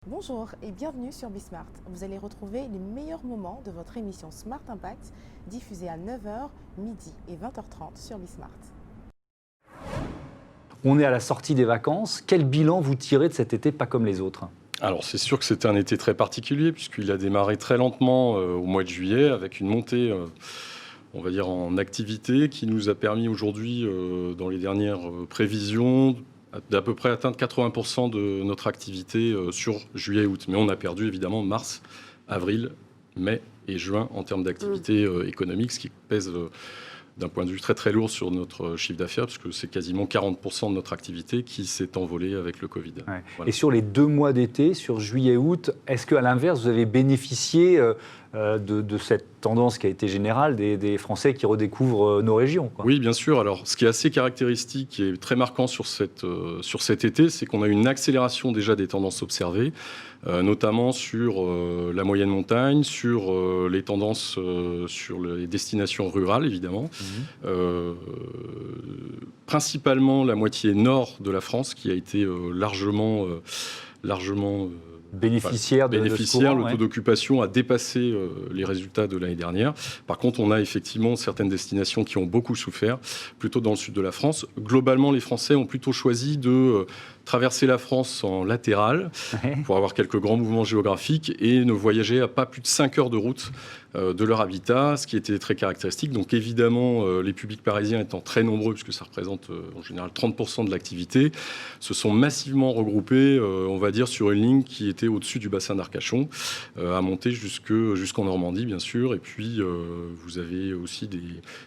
Bonjour et bienvenue sur Bismart. Vous allez retrouver les meilleurs moments de votre émission Smart Impact, diffusée à 9 h, midi et 20 h 30 sur Bismart. On est à la sortie des vacances. Quel bilan vous tirez de cet été pas comme les autres ? Alors c'est sûr que c'était un été très particulier puisqu'il a démarré très lentement au mois de juillet avec une montée, on va dire, en activité qui nous a permis aujourd'hui, dans les dernières prévisions, d'à peu près atteindre 80% de notre activité sur juillet et août. Mais on a perdu évidemment mars, avril, mai et juin en termes d'activité économique, ce qui pèse d'un point de vue très très lourd sur notre chiffre d'affaires, puisque c'est quasiment 40% de notre activité qui s'est envolée avec le Covid. Ouais. Voilà. Et sur les 2 mois d'été, sur juillet-août, est-ce qu'à l'inverse, vous avez bénéficié de cette tendance qui a été générale des Français qui redécouvrent nos régions, quoi ? Oui, bien sûr. Alors, ce qui est assez caractéristique et très marquant sur cet été, c'est qu'on a eu une accélération déjà des tendances observées, notamment sur la moyenne montagne, sur les tendances sur les destinations rurales, évidemment. Principalement la moitié nord de la France, qui a été largement bénéficiaire de ce courant, le taux d'occupation a dépassé les résultats de l'année dernière. Par contre, on a effectivement certaines destinations qui ont beaucoup souffert, plutôt dans le sud de la France. Globalement, les Français ont plutôt choisi de traverser la France en latéral pour avoir quelques grands mouvements géographiques et ne voyager à pas plus de 5 heures de route de leur habitat, ce qui était très caractéristique. Donc évidemment, les publics parisiens étant très nombreux, puisque ça représente en général 30% de l'activité, se sont massivement regroupés, on va dire, sur une ligne qui était au-dessus du bassin d'Arcachon, à monter jusqu'en Normandie, bien sûr. Et puis, vous avez aussi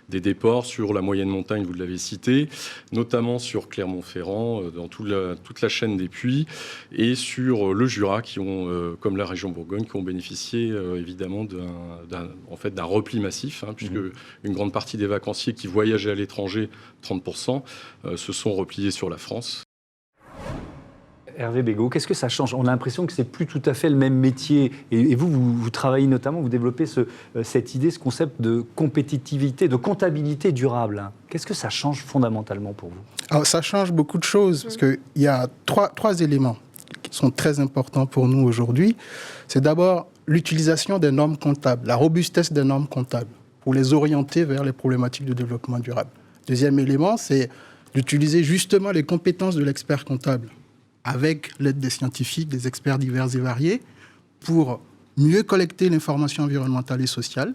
des déports sur la moyenne montagne, vous l'avez cité, notamment sur Clermont-Ferrand, dans toute la chaîne des Puys, et sur le Jura, qui ont, comme la région Bourgogne, qui ont bénéficié évidemment d'un repli massif, puisque une grande partie des vacanciers qui voyageaient à l'étranger, 30%, se sont repliés sur la France. Hervé Bégaud, qu'est-ce que ça change ? On a l'impression que c'est plus tout à fait le même métier. Et vous travaillez notamment, vous développez cette idée, ce concept de compétitivité, de comptabilité durable. Qu'est-ce que ça change fondamentalement pour vous ? Alors, ça change beaucoup de choses, parce qu'il y a trois éléments qui sont très importants pour nous aujourd'hui. C'est d'abord l'utilisation des normes comptables, la robustesse des normes comptables, pour les orienter vers les problématiques de développement durable. Deuxième élément, c'est d'utiliser justement les compétences de l'expert comptable, avec l'aide des scientifiques, des experts divers et variés, pour mieux collecter l'information environnementale et sociale,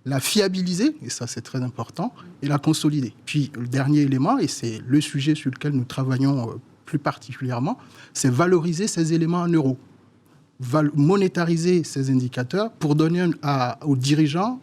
la fiabiliser, et ça c'est très important, et la consolider. Puis le dernier élément, et c'est le sujet sur lequel nous travaillons plus particulièrement, c'est valoriser ces éléments en euros, monétariser ces indicateurs pour donner aux dirigeants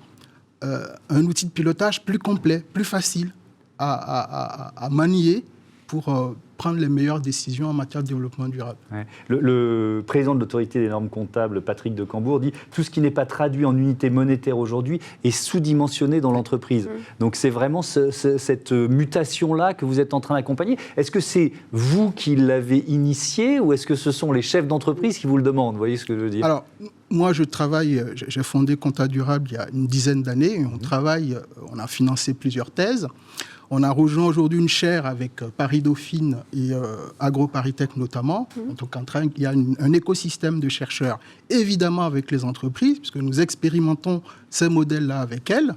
un outil de pilotage plus complet, plus facile à manier pour prendre les meilleures décisions en matière de développement durable. Ouais. Le président de l'autorité des normes comptables, Patrick de Cambourg, dit « Tout ce qui n'est pas traduit en unité monétaire aujourd'hui est sous-dimensionné dans l'entreprise ». Donc c'est vraiment cette mutation-là que vous êtes en train d'accompagner. Est-ce que c'est vous qui l'avez initié ou est-ce que ce sont les chefs d'entreprise qui vous le demandent ? Vous voyez ce que je veux dire ? Alors, moi, j'ai fondé Compta Durable il y a une dizaine d'années. On a financé plusieurs thèses. On a rejoint aujourd'hui une chaire avec Paris-Dauphine et AgroParisTech notamment. Donc, il y a un écosystème de chercheurs, évidemment avec les entreprises, puisque nous expérimentons ces modèles-là avec elles.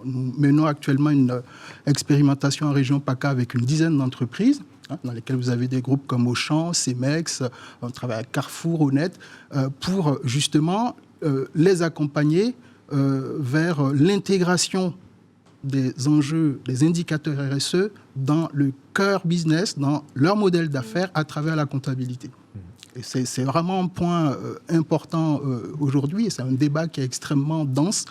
Nous menons actuellement une expérimentation en région PACA avec une dizaine d'entreprises, dans lesquelles vous avez des groupes comme Auchan, Cemex, on travaille avec Carrefour, Honnête, pour justement les accompagner vers l'intégration des enjeux, des indicateurs RSE dans le cœur business, dans leur modèle d'affaires à travers la comptabilité. Et c'est vraiment un point important aujourd'hui, et c'est un débat qui est extrêmement dense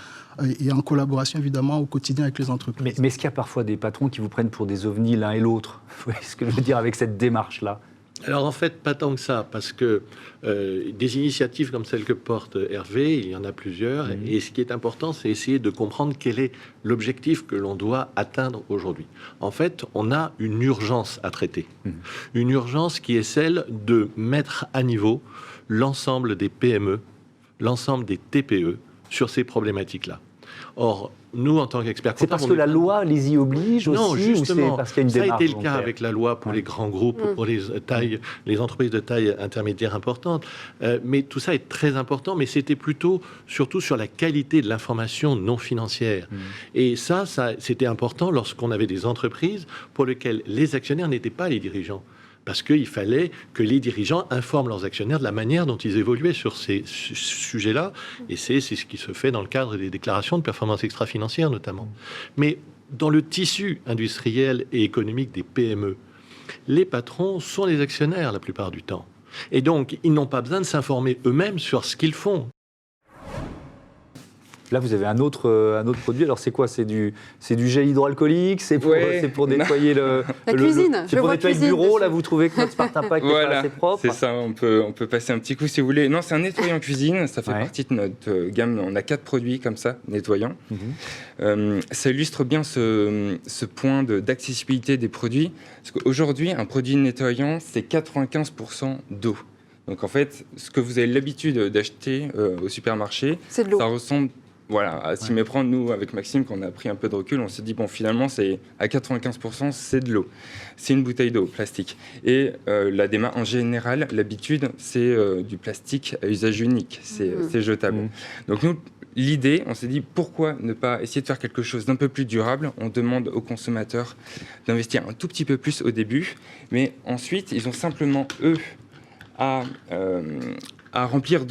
et en collaboration évidemment au quotidien avec les entreprises. Mais est-ce qu'il y a parfois des patrons qui vous prennent pour des ovnis l'un et l'autre ? Vous voyez ce que je veux dire avec cette démarche-là ? Alors en fait, pas tant que ça, parce que des initiatives comme celle que porte Hervé, il y en a plusieurs, et ce qui est important, c'est essayer de comprendre quel est l'objectif que l'on doit atteindre aujourd'hui. En fait, on a une urgence à traiter, une urgence qui est celle de mettre à niveau l'ensemble des PME, l'ensemble des TPE sur ces problématiques-là. Or, nous, en tant qu'experts C'est comptables... parce que la loi les y oblige aussi, non, justement, ou c'est parce qu'il y a une ça a démarche été le cas volontaire avec la loi pour les grands groupes, pour les entreprises de taille intermédiaire importante. Mais tout ça est très important, mais c'était plutôt, surtout sur la qualité de l'information non financière. Et ça c'était important lorsqu'on avait des entreprises pour lesquelles les actionnaires n'étaient pas les dirigeants. Parce qu'il fallait que les dirigeants informent leurs actionnaires de la manière dont ils évoluaient sur ces sujets-là. Et c'est ce qui se fait dans le cadre des déclarations de performance extra-financière, notamment. Mais dans le tissu industriel et économique des PME, les patrons sont les actionnaires la plupart du temps. Et donc, ils n'ont pas besoin de s'informer eux-mêmes sur ce qu'ils font. Là, vous avez un autre produit. Alors, c'est quoi? C'est du gel hydroalcoolique? C'est pour nettoyer la cuisine. C'est pour nettoyer le bureau. Là, vous trouvez que notre Smart Impact n'est pas assez propre? C'est ça. On peut passer un petit coup si vous voulez. Non, c'est un nettoyant cuisine. Ça fait partie de notre gamme. On a 4 produits comme ça, nettoyants. Ça illustre bien ce point d'accessibilité des produits. Parce qu'aujourd'hui, un produit nettoyant, c'est 95% d'eau. Donc, en fait, ce que vous avez l'habitude d'acheter au supermarché, c'est de l'eau. Ça ressemble... Voilà, à s'y méprendre, nous, avec Maxime, quand on a pris un peu de recul, on s'est dit, bon, finalement, c'est à 95%, c'est de l'eau. C'est une bouteille d'eau, plastique. Et en général, l'habitude, c'est du plastique à usage unique. C'est jetable. Donc, nous, l'idée, on s'est dit, pourquoi ne pas essayer de faire quelque chose d'un peu plus durable? On demande aux consommateurs d'investir un tout petit peu plus au début, mais ensuite, ils ont simplement, eux, à remplir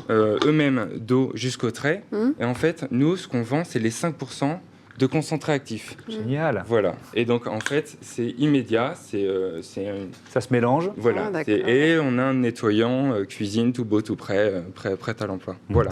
eux-mêmes d'eau jusqu'au trait. Et en fait, nous, ce qu'on vend, c'est les 5% de concentré actif. Génial. Voilà. Et donc, en fait, c'est immédiat. Ça se mélange. Voilà. Et on a un nettoyant cuisine tout beau, tout prêt à l'emploi. Voilà.